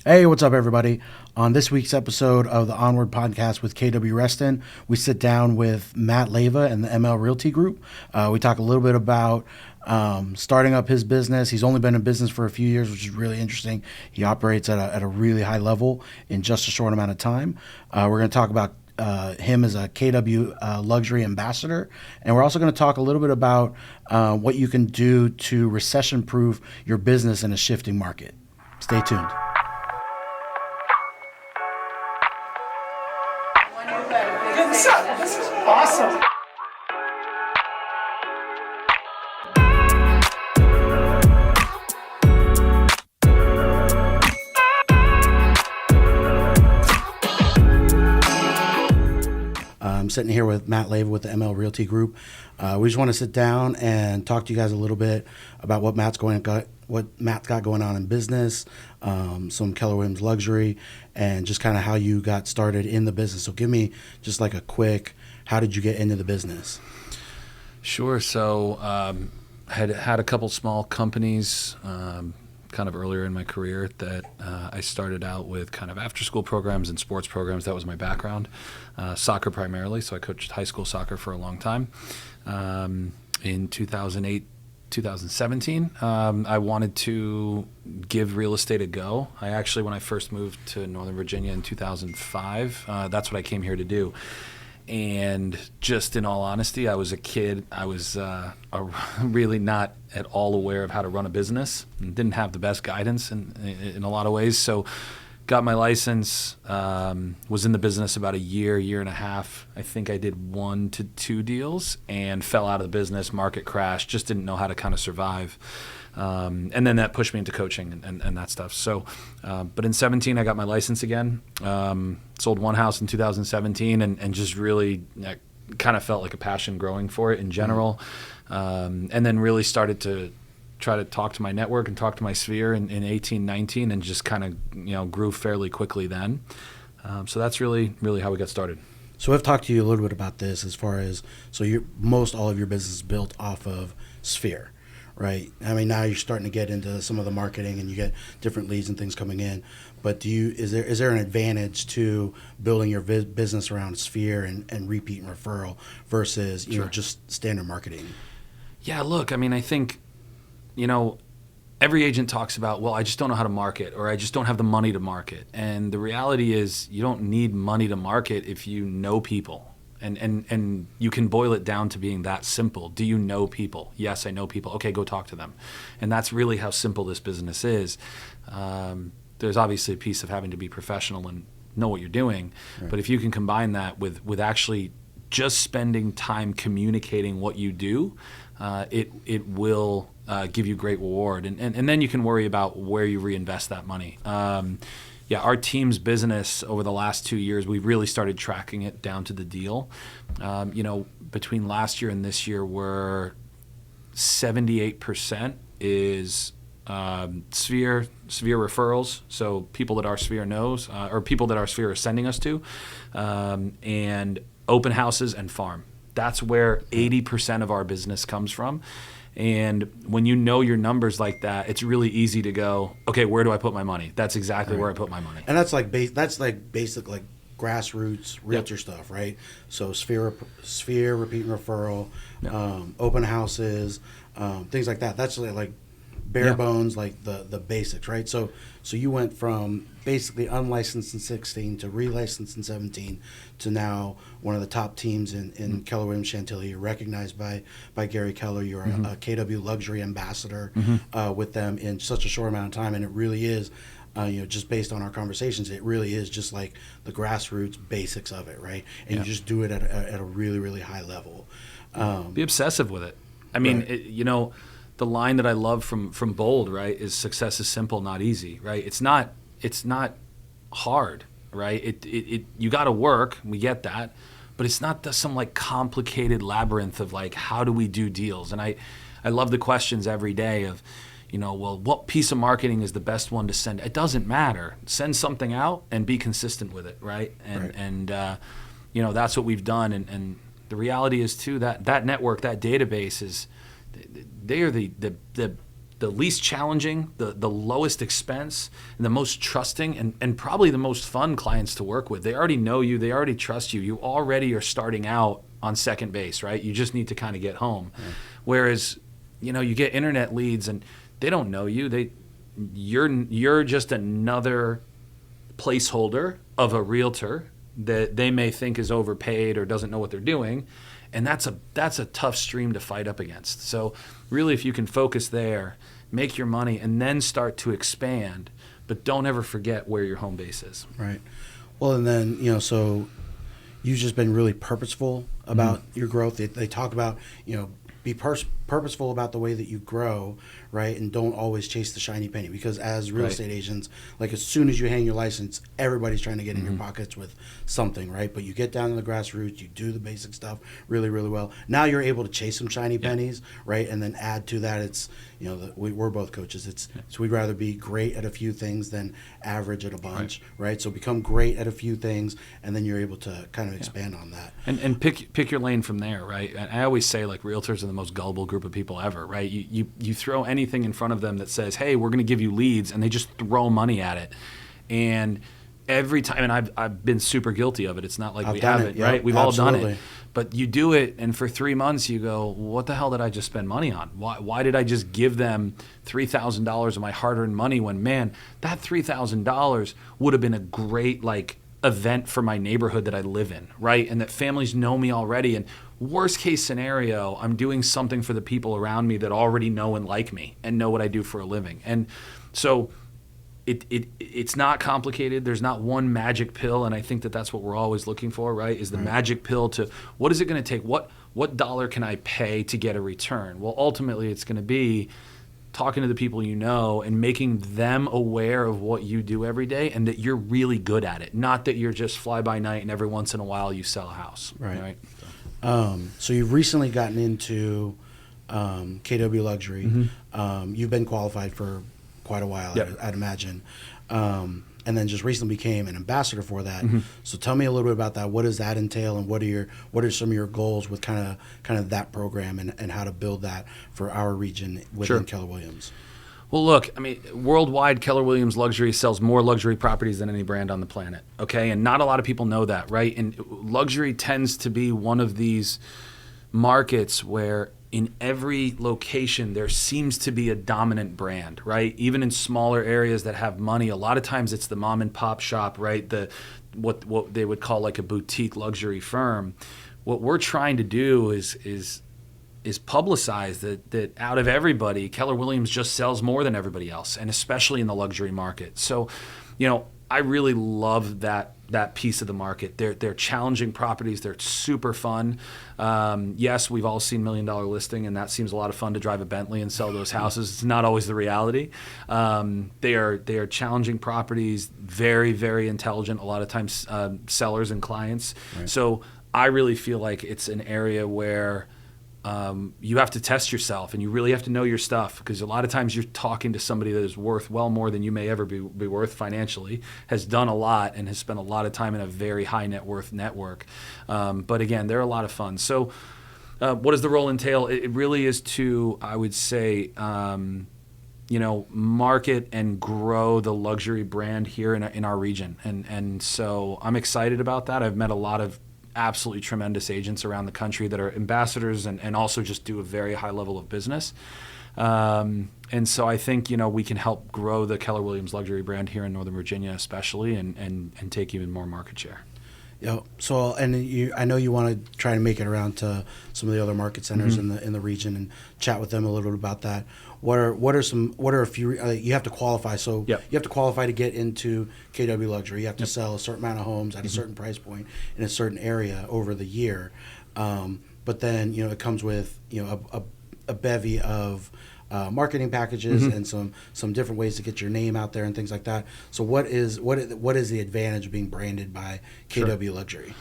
Hey, what's up, everybody? On this week's episode of the Onward podcast with KW Reston, we sit down with Matt Leiva and the ML Realty Group. We talk a little bit about starting up his business. He's only been in business for a few years, which is really interesting. He operates at a really high level in just a short amount of time. We're going to talk about him as a KW luxury ambassador. And we're also going to talk a little bit about what you can do to recession-proof your business in a shifting market. Stay tuned. This is awesome. I'm sitting here with Matt Leiva with the ML Realty Group. We just want to sit down and talk to you guys a little bit about what Matt's got going on in business, some Keller Williams luxury, and just kind of how you got started in the business. So give me just like a quick, how did you get into the business? Sure. So had a couple small companies kind of earlier in my career that I started out with kind of after-school programs and sports programs. That was my background. Soccer primarily, so I coached high school soccer for a long time. In 2008, 2017, I wanted to give real estate a go. I actually, when I first moved to Northern Virginia in 2005, that's what I came here to do. And just in all honesty, I was a kid. I was really not at all aware of how to run a business and didn't have the best guidance in a lot of ways. So got my license, was in the business about a year and a half. I think I did 1 to 2 deals and fell out of the business, market crashed, just didn't know how to kind of survive. And then that pushed me into coaching and that stuff. So, but in 17, I got my license again, sold one house in 2017 and just really kind of felt like a passion growing for it in general. And then really started to try to talk to my network and talk to my sphere in 18, 19 and just kind of, grew fairly quickly then. So that's really how we got started. So I've talked to you a little bit about this as far as, so most all of your business is built off of sphere, right? I mean, now you're starting to get into some of the marketing and you get different leads and things coming in. But is there an advantage to building your business around sphere and repeat and referral versus, just standard marketing? Yeah, look, I mean, I think, every agent talks about, well, I just don't know how to market or I just don't have the money to market. And the reality is you don't need money to market if you know people. And you can boil it down to being that simple. Do you know people? Yes, I know people. Okay, go talk to them. And that's really how simple this business is. There's obviously a piece of having to be professional and know what you're doing. Right. But if you can combine that with actually just spending time communicating what you do, it will give you great reward. And then you can worry about where you reinvest that money. Our team's business over the last 2 years, we've really started tracking it down to the deal. Between last year and this year, we're 78% is sphere referrals, so people that our sphere knows, or people that our sphere is sending us to, and open houses and farm. That's where 80% of our business comes from. And when you know your numbers like that, it's really easy to go, okay, where do I put my money? That's exactly where I put my money. And that's like basic like grassroots realtor stuff, right? So sphere, repeat and referral, open houses, things like that. That's like bare bones, like the basics, right? So you went from basically unlicensed in 16 to relicensed in 17 to now one of the top teams in Keller Williams Chantilly. You're recognized by Gary Keller. You're a KW luxury ambassador with them in such a short amount of time, and it really is. Just based on our conversations, it really is just like the grassroots basics of it, right? And you just do it at a really, really high level. Be obsessive with it. I mean, right. The line that I love from Bold, right, is success is simple, not easy, right? It's not hard, right? You got to work. We get that, but it's not some like complicated labyrinth of like how do we do deals? And I love the questions every day of, well, what piece of marketing is the best one to send? It doesn't matter. Send something out and be consistent with it, right? And that's what we've done. And the reality is too that network, that database is. They are the the least challenging, the lowest expense, and the most trusting, and probably the most fun clients to work with. They already know you. They already trust you. You already are starting out on second base, right? You just need to kind of get home. Yeah. Whereas, you get internet leads and they don't know you. You're just another placeholder of a realtor that they may think is overpaid or doesn't know what they're doing. And that's a tough stream to fight up against. So really, if you can focus there, make your money, and then start to expand, but don't ever forget where your home base is. Right. Well, and then, so you've just been really purposeful about your growth. They talk about, be purposeful about the way that you grow, right? And don't always chase the shiny penny, because as real estate agents, like as soon as you hang your license, everybody's trying to get in your pockets with something, right? But you get down to the grassroots, you do the basic stuff really, really well. Now you're able to chase some shiny pennies, right? And then add to that, it's, we're both coaches. So we'd rather be great at a few things than average at a bunch, right? So become great at a few things, and then you're able to kind of expand on that. And pick your lane from there, right? And I always say, like, realtors are the most gullible group of people ever, right? You throw anything in front of them that says, hey, we're going to give you leads, and they just throw money at it. And every time, and I've been super guilty of it. It's not like we haven't, right? We've all done it. But you do it, and for 3 months you go, what the hell did I just spend money on? Why did I just give them $3,000 of my hard-earned money when, man, that $3,000 would have been a great, event for my neighborhood that I live in, right? And that families know me already. And worst case scenario, I'm doing something for the people around me that already know and like me and know what I do for a living. And so it's not complicated. There's not one magic pill, and I think that's what we're always looking for, right? Is the magic pill to what is it going to take? What dollar can I pay to get a return? Well, ultimately, it's going to be talking to the people you know and making them aware of what you do every day and that you're really good at it, not that you're just fly by night and every once in a while you sell a house. Right. So you've recently gotten into KW Luxury. You've been qualified for quite a while, I'd imagine. And then just recently became an ambassador for that. So tell me a little bit about that. What does that entail, and what are some of your goals with kind of that program and how to build that for our region within Keller Williams? Well, look, I mean, worldwide, Keller Williams Luxury sells more luxury properties than any brand on the planet, okay? And not a lot of people know that, right? And luxury tends to be one of these markets where in every location there seems to be a dominant brand, right? Even in smaller areas that have money, a lot of times it's the mom and pop shop, right? What they would call like a boutique luxury firm. What we're trying to do is publicize that out of everybody, Keller Williams just sells more than everybody else, and especially in the luxury market. So, I really love that piece of the market. They're challenging properties. They're super fun. Yes, we've all seen $1 Million Listing, and that seems a lot of fun to drive a Bentley and sell those houses. It's not always the reality. They are challenging properties, very, very intelligent, a lot of times sellers and clients. Right. So I really feel like it's an area where you have to test yourself, and you really have to know your stuff, because a lot of times you're talking to somebody that is worth well more than you may ever be worth financially, has done a lot, and has spent a lot of time in a very high net worth network. But again, they're a lot of fun. So what does the role entail? It really is to, I would say, market and grow the luxury brand here in our region. And so I'm excited about that. I've met a lot of absolutely tremendous agents around the country that are ambassadors and also just do a very high level of business. And so I think, we can help grow the Keller Williams luxury brand here in Northern Virginia especially, and take even more market share. So I know you want to try to make it around to some of the other market centers in the region and chat with them a little bit about that. What are a few you have to qualify? So you have to qualify to get into KW Luxury. You have to sell a certain amount of homes at a certain price point in a certain area over the year. But then it comes with a bevy of marketing packages and some different ways to get your name out there and things like that. So what is the advantage of being branded by KW Luxury?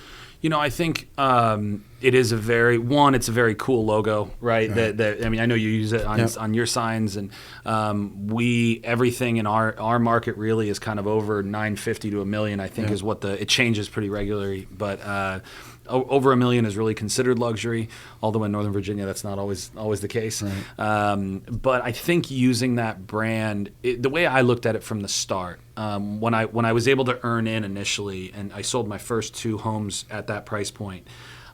I think it is it's a very cool logo, right? That I mean, I know you use it on your signs, and everything in our market really is kind of over 950 to $1 million. I think is what it changes pretty regularly, but over $1 million is really considered luxury. Although in Northern Virginia, that's not always the case. Right. But I think using that brand, the way I looked at it from the start, when I was able to earn in initially, and I sold my first 2 homes at that price point,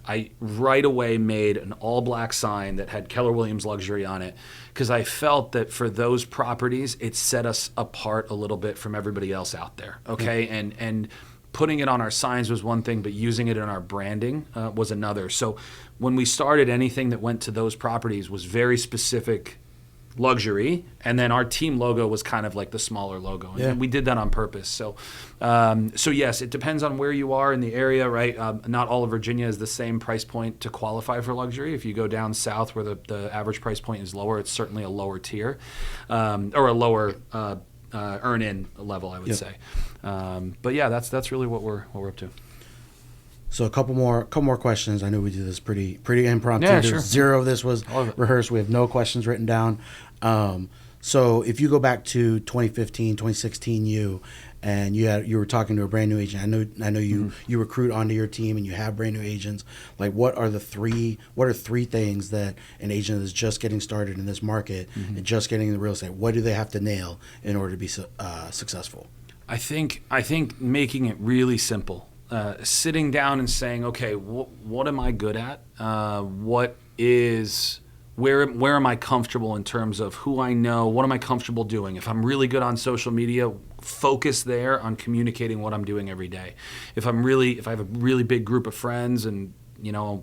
I right away made an all-black sign that had Keller Williams Luxury on it, because I felt that for those properties, it set us apart a little bit from everybody else out there. Okay, and putting it on our signs was one thing, but using it in our branding was another. So when we started, anything that went to those properties was very specific luxury, and then our team logo was kind of like the smaller logo, and we did that on purpose. So yes, it depends on where you are in the area, right? Not all of Virginia is the same price point to qualify for luxury. If you go down south where the average price point is lower, it's certainly a lower tier, or a lower earn-in level, I would say. But yeah, that's really what we're up to. So a couple more questions. I know we do this pretty impromptu. Yeah, sure. Zero of this was rehearsed. We have no questions written down. So if you go back to 2015, 2016, and you were talking to a brand new agent. I know you recruit onto your team and you have brand new agents. Like, what are three things that an agent is just getting started in this market and just getting into real estate? What do they have to nail in order to be successsul? I think making it really simple. Sitting down and saying, okay, what am I good at? Where am I comfortable in terms of who I know? What am I comfortable doing? If I'm really good on social media, focus there on communicating what I'm doing every day. If I have a really big group of friends, and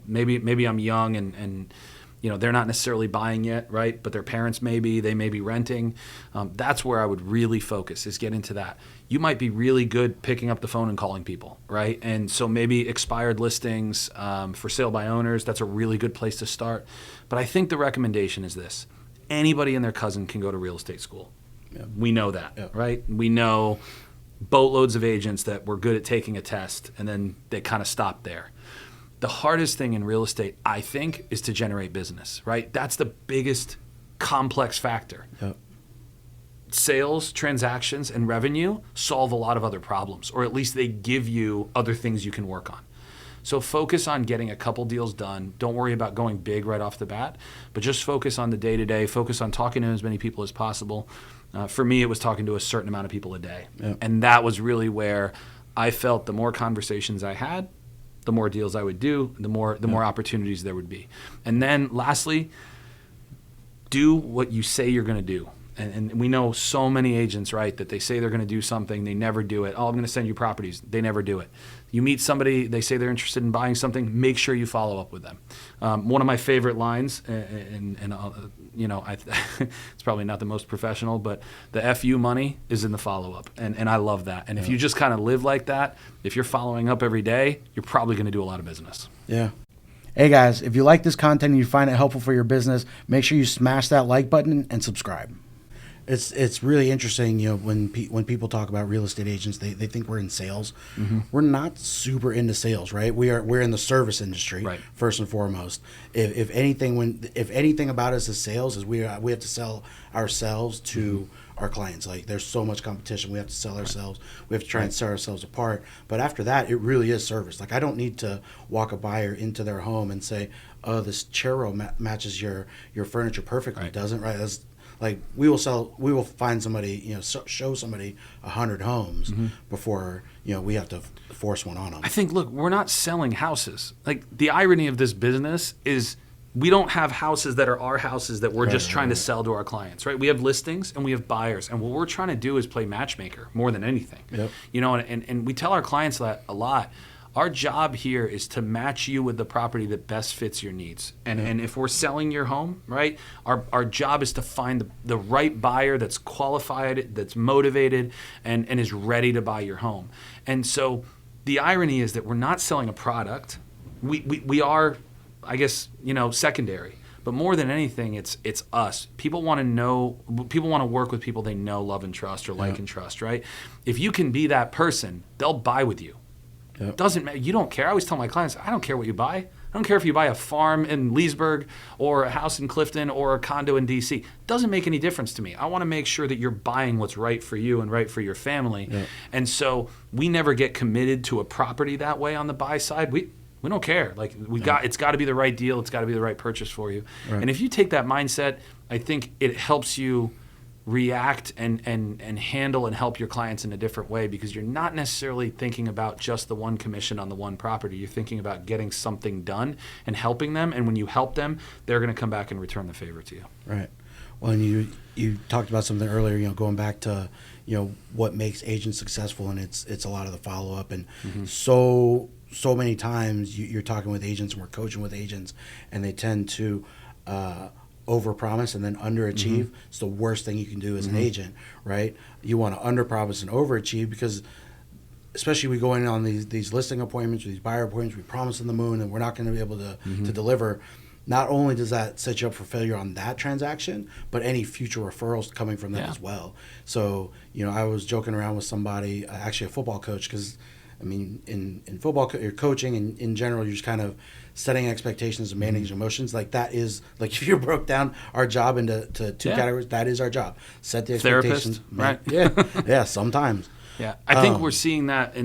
maybe I'm young and they're not necessarily buying yet, right? But their parents they may be renting. That's where I would really focus, is get into that. You might be really good picking up the phone and calling people, right? And so maybe expired listings, for sale by owners, that's a really good place to start. But I think the recommendation is this: anybody and their cousin can go to real estate school. Yeah. We know that, right? We know boatloads of agents that were good at taking a test and then they kind of stopped there. The hardest thing in real estate, I think, is to generate business, right? That's the biggest complex factor. Yep. Sales, transactions, and revenue solve a lot of other problems, or at least they give you other things you can work on. So focus on getting a couple deals done. Don't worry about going big right off the bat, but just focus on the day-to-day. Focus on talking to as many people as possible. For me, it was talking to a certain amount of people a day. Yep. And that was really where I felt the more conversations I had, the more deals I would do, the more opportunities there would be. And then lastly, do what you say you're going to do. And we know so many agents, right, that they say they're going to do something, they never do it. Oh, I'm going to send you properties. They never do it. You meet somebody, they say they're interested in buying something, make sure you follow up with them. One of my favorite lines, it's probably not the most professional, but the FU money is in the follow-up. And I love that. And if you just kind of live like that, if you're following up every day, you're probably going to do a lot of business. Yeah. Hey guys, if you like this content and you find it helpful for your business, make sure you smash that like button and subscribe. It's really interesting, when people talk about real estate agents, they think we're in sales. Mm-hmm. We're not super into sales, right? We're in the service industry, right, first and foremost. If anything about us is sales, is we have to sell ourselves to our clients. Like, there's so much competition, we have to sell ourselves. We have to try and set ourselves apart. But after that, it really is service. Like, I don't need to walk a buyer into their home and say, "Oh, this chair row matches your furniture perfectly." Right. It doesn't, right? That's, like, we will find somebody, show somebody 100 homes before, we have to force one on them. I think, look, we're not selling houses. Like, the irony of this business is we don't have houses that are our houses that we're just trying to sell to our clients, right? We have listings and we have buyers. And what we're trying to do is play matchmaker more than anything. Yep. And we tell our clients that a lot. Our job here is to match you with the property that best fits your needs. And if we're selling your home, right, our job is to find the right buyer that's qualified, that's motivated, and is ready to buy your home. And so the irony is that we're not selling a product. We are, I guess, secondary. But more than anything, it's us. People want to work with people they know, love, and trust, or like and trust, right? If you can be that person, they'll buy with you. Yep. Doesn't matter. You don't care. I always tell my clients, I don't care what you buy. I don't care if you buy a farm in Leesburg or a house in Clifton or a condo in D.C. Doesn't make any difference to me. I want to make sure that you're buying what's right for you and right for your family. Yep. And so we never get committed to a property that way on the buy side. We don't care. Like it's got to be the right deal. It's got to be the right purchase for you. Right. And if you take that mindset, I think it helps you react and handle and help your clients in a different way, because you're not necessarily thinking about just the one commission on the one property. You're thinking about getting something done and helping them. And when you help them, they're going to come back and return the favor to you. Right. Well, and you talked about something earlier, going back to, what makes agents successful, and it's a lot of the follow-up. And so many times you're talking with agents and we're coaching with agents, and they tend to overpromise and then underachieve. It's the worst thing you can do as an agent, right? You want to underpromise and overachieve, because especially we go in on these listing appointments or these buyer appointments, we promise in the moon and we're not going to be able to deliver. Not only does that set you up for failure on that transaction, but any future referrals coming from that as well. So, I was joking around with somebody, actually a football coach, because in football, you're coaching, and in general, you're just kind of setting expectations and managing emotions. Like that is, like if you broke down our job into two categories, that is our job. Set the expectations. Therapist, right? Yeah, sometimes. Yeah, I think we're seeing that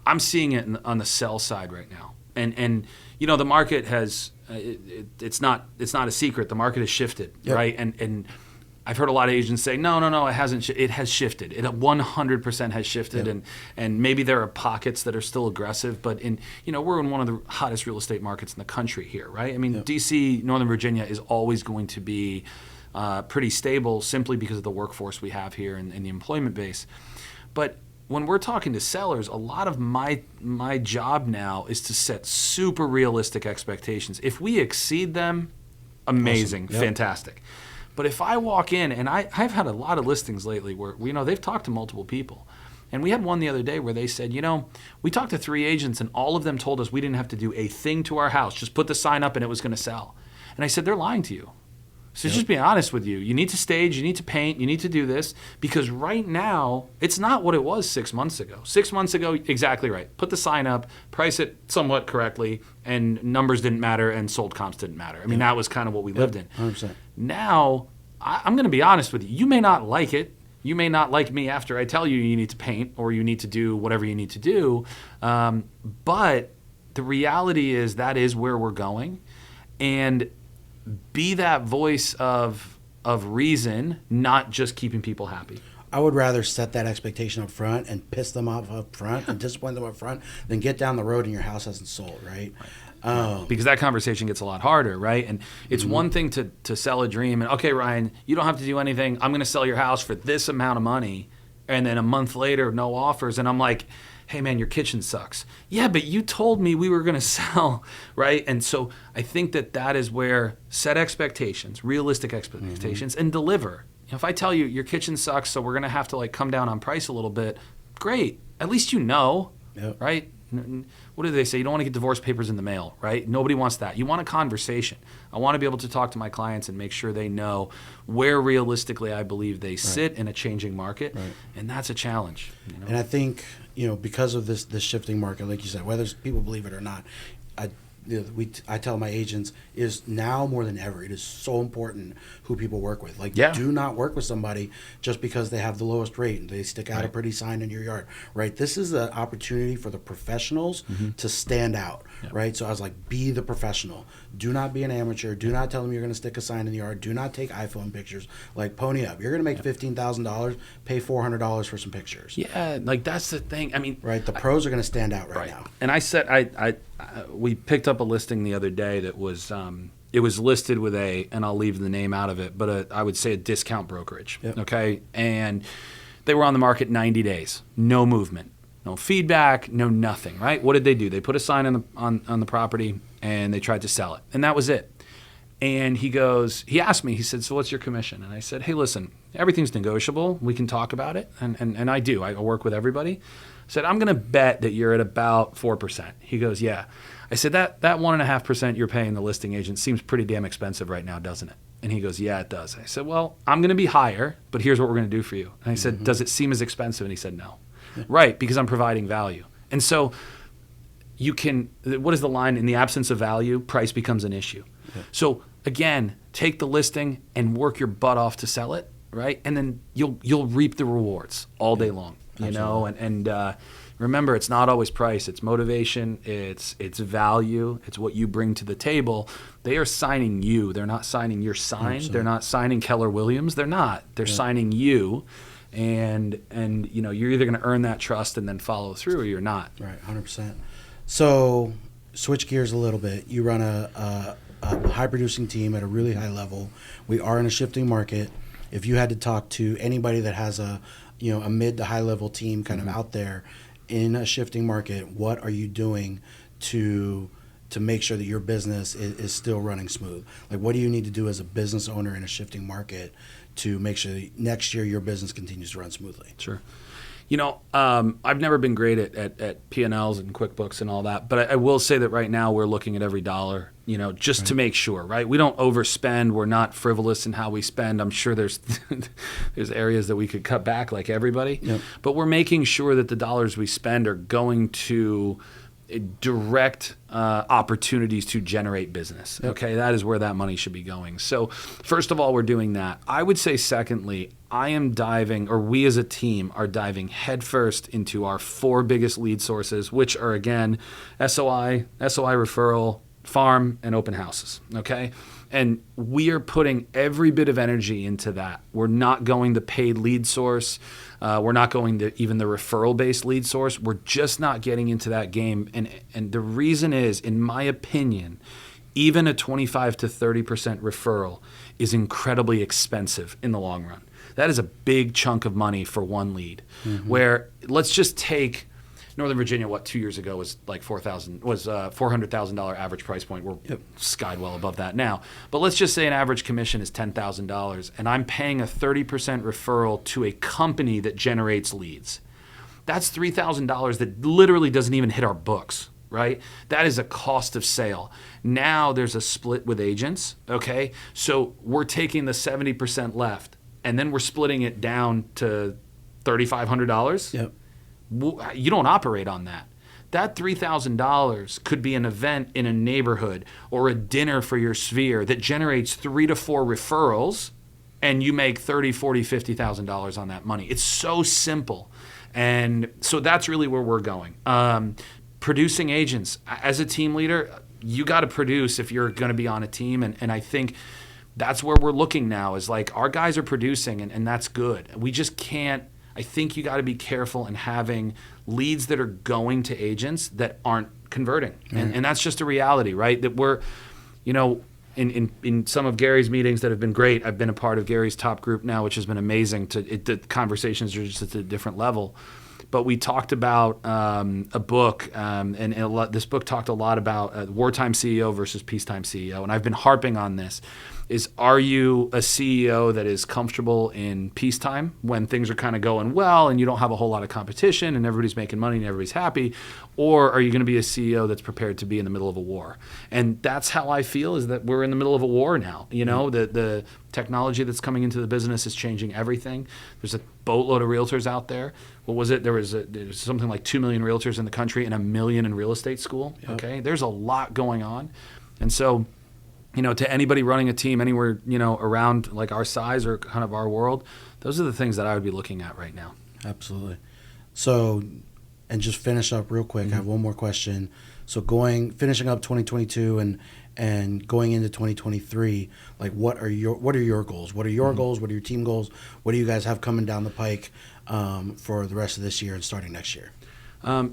I'm seeing it on the sell side right now. And the market has, it's not a secret. The market has shifted, right? And I've heard a lot of agents say, no, it hasn't. It has shifted. It 100% has shifted, and maybe there are pockets that are still aggressive, but we're in one of the hottest real estate markets in the country here, right? D.C., Northern Virginia is always going to be pretty stable, simply because of the workforce we have here and the employment base. But when we're talking to sellers, a lot of my job now is to set super realistic expectations. If we exceed them, amazing, awesome. Fantastic. But if I walk in, and I've had a lot of listings lately where they've talked to multiple people. And we had one the other day where they said, we talked to 3 agents and all of them told us we didn't have to do a thing to our house. Just put the sign up and it was going to sell. And I said, they're lying to you. So just being honest with you. You need to stage, you need to paint, you need to do this, because right now it's not what it was 6 months ago. 6 months ago, exactly right. Put the sign up, price it somewhat correctly, and numbers didn't matter and sold comps didn't matter. That was kind of what we lived in. 100%. Now, I'm going to be honest with you. You may not like it. You may not like me after I tell you need to paint or you need to do whatever you need to do. But the reality is that is where we're going. And be that voice of reason, not just keeping people happy. I would rather set that expectation up front and piss them off up front and disappoint them up front than get down the road and your house hasn't sold, right? Because that conversation gets a lot harder, right? And it's one thing to sell a dream and, okay, Ryan, you don't have to do anything. I'm going to sell your house for this amount of money. And then a month later, no offers. And I'm like, hey, man, your kitchen sucks. Yeah, but you told me we were going to sell, right? And so I think that is where set expectations, realistic expectations, and deliver. If I tell you your kitchen sucks, so we're going to have to come down on price a little bit, great. At least right? What do they say? You don't want to get divorce papers in the mail, right? Nobody wants that. You want a conversation. I want to be able to talk to my clients and make sure they know where realistically I believe they sit in a changing market, and that's a challenge. And I think, because of this shifting market, like you said, whether people believe it or not, I tell my agents, is now more than ever, it is so important who people work with. Do not work with somebody just because they have the lowest rate and they stick out a pretty sign in your yard, right? This is an opportunity for the professionals to stand out, right? So I was like, be the professional. Do not be an amateur. Do not tell them you're going to stick a sign in the yard. Do not take iPhone pictures. Pony up. You're going to make $15,000, pay $400 for some pictures. Yeah, that's the thing. Right, the pros are going to stand out right now. And I said, we picked up a listing the other day that was it was listed with and I'll leave the name out of it, but I would say a discount brokerage. Okay, and they were on the market 90 days, no movement, no feedback, no nothing. Right? What did they do? They put a sign on the property and they tried to sell it, and that was it. And he asked me, he said, so what's your commission? And I said, hey, listen, everything's negotiable. We can talk about it, and I do. I work with everybody. I said, I'm going to bet that you're at about 4%. He goes, yeah. I said, that 1.5% you're paying the listing agent seems pretty damn expensive right now, doesn't it? And he goes, yeah, it does. I said, well, I'm going to be higher, but here's what we're going to do for you. And I said, does it seem as expensive? And he said, no. Yeah. Right, because I'm providing value. And so you can, what is the line? In the absence of value, price becomes an issue. Yeah. So again, take the listing and work your butt off to sell it, right? And then you'll reap the rewards all day long, you know? And remember, it's not always price. It's motivation. It's value. It's what you bring to the table. They are signing you. They're not signing your sign. 100%. They're not signing Keller Williams. They're not. They're signing you. And you know, you're either going to earn that trust and then follow through, or you're not. Right, 100%. So switch gears a little bit. You run a high-producing team at a really high level. We are in a shifting market. If you had to talk to anybody that has a mid to high-level team kind of out there in a shifting market, what are you doing to make sure that your business is still running smooth? Like, what do you need to do as a business owner in a shifting market to make sure that next year your business continues to run smoothly? Sure. You know, I've never been great at P&Ls and QuickBooks and all that, but I will say that right now we're looking at every dollar, you know, just to make sure, right? We don't overspend. We're not frivolous in how we spend. I'm sure there's areas that we could cut back like everybody, but we're making sure that the dollars we spend are going to direct opportunities to generate business. Okay, that is where that money should be going. So first of all, we're doing that. I would say secondly, I am diving, or we as a team are diving headfirst into our 4 biggest lead sources, which are again SOI referral, farm, and open houses. Okay. And we are putting every bit of energy into that. We're not going the paid lead source. We're not going to even the referral-based lead source. We're just not getting into that game. And the reason is, in my opinion, even a 25 to 30% referral is incredibly expensive in the long run. That is a big chunk of money for one lead. Where let's just take Northern Virginia, 2 years ago was like $400,000 average price point. We're skied well above that now. But let's just say an average commission is $10,000, and I'm paying a 30% referral to a company that generates leads. That's $3,000 that literally doesn't even hit our books, right? That is a cost of sale. Now there's a split with agents, okay? So we're taking the 70% left, and then we're splitting it down to $3,500. Yep. You don't operate on that. That $3,000 could be an event in a neighborhood or a dinner for your sphere that generates 3 to 4 referrals, and you make $30,000, $40,000, $50,000 on that money. It's so simple. And so that's really where we're going. Producing agents. As a team leader, you got to produce if you're going to be on a team. And I think that's where we're looking now, is like our guys are producing, and that's good. We just can't. I think you got to be careful in having leads that are going to agents that aren't converting. And that's just a reality, right? That we're, you know, in some of Gary's meetings that have been great. I've been a part of Gary's top group now, which has been amazing. The conversations are just at a different level. But we talked about a book, this book talked a lot about wartime CEO versus peacetime CEO. And I've been harping on this. Are you a CEO that is comfortable in peacetime when things are kind of going well and you don't have a whole lot of competition and everybody's making money and everybody's happy? Or are you going to be a CEO that's prepared to be in the middle of a war? And that's how I feel, is that we're in the middle of a war now. You know, the technology that's coming into the business is changing everything. There's a boatload of realtors out there. What was it? There was something like 2 million realtors in the country and 1 million in real estate school. Yep. Okay, there's a lot going on. And so, you know, to anybody running a team anywhere, you know, around like our size or kind of our world, those are the things that I would be looking at right now. Absolutely. So, and just finish up real quick. I have one more question. So finishing up 2022 and going into 2023, like what are your goals? What are your goals? What are your team goals? What do you guys have coming down the pike for the rest of this year and starting next year?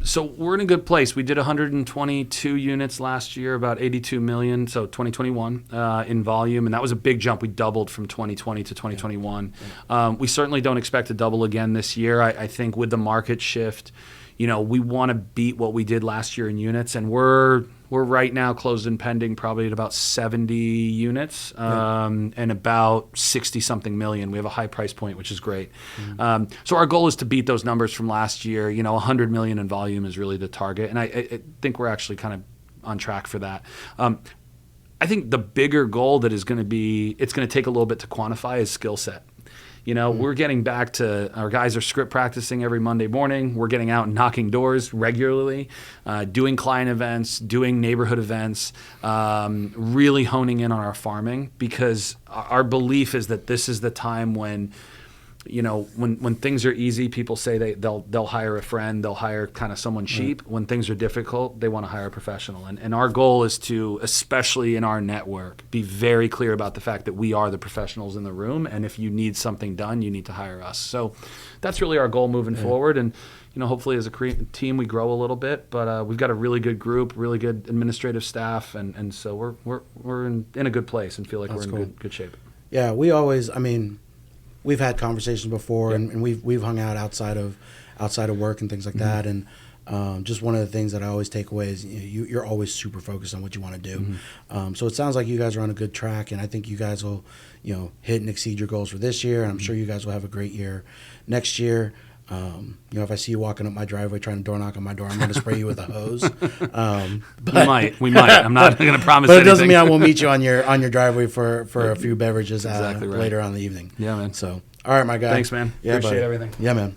So we're in a good place. We did 122 units last year, about 82 million, so 2021 in volume, and that was a big jump. We doubled from 2020 to 2021. We certainly don't expect to double again this year. I think with the market shift, you know, we want to beat what we did last year in units, and we're right now closed and pending probably at about 70 units and about 60-something million. We have a high price point, which is great. So our goal is to beat those numbers from last year. You know, 100 million in volume is really the target, and I think we're actually kind of on track for that. I think the bigger goal that is going to be, it's going to take a little bit to quantify, is skill set. We're getting back to our guys are script practicing every Monday morning. We're getting out and knocking doors regularly, doing client events, doing neighborhood events, really honing in on our farming, because our belief is that this is the time when when things are easy, people say they'll hire a friend, they'll hire kind of someone cheap. When things are difficult, they want to hire a professional. And our goal is to, especially in our network, be very clear about the fact that we are the professionals in the room. And if you need something done, you need to hire us. So that's really our goal moving forward. And hopefully as a team we grow a little bit. But we've got a really good group, really good administrative staff, and so we're in a good place and feel like we're in good shape. Yeah, we always. We've had conversations before, and we've hung out outside of work and things like that. And just one of the things that I always take away is you're always super focused on what you want to do. So it sounds like you guys are on a good track, and I think you guys will hit and exceed your goals for this year. And I'm sure you guys will have a great year next year. If I see you walking up my driveway trying to door knock on my door, I'm going to spray you with a hose. We might. I'm not going to promise. But it anything. doesn't mean I won't meet you on your driveway for a few beverages exactly right. later on in the evening. Yeah, man. So, all right, my guy. Thanks, man. Yeah, Appreciate buddy. everything. Yeah, man.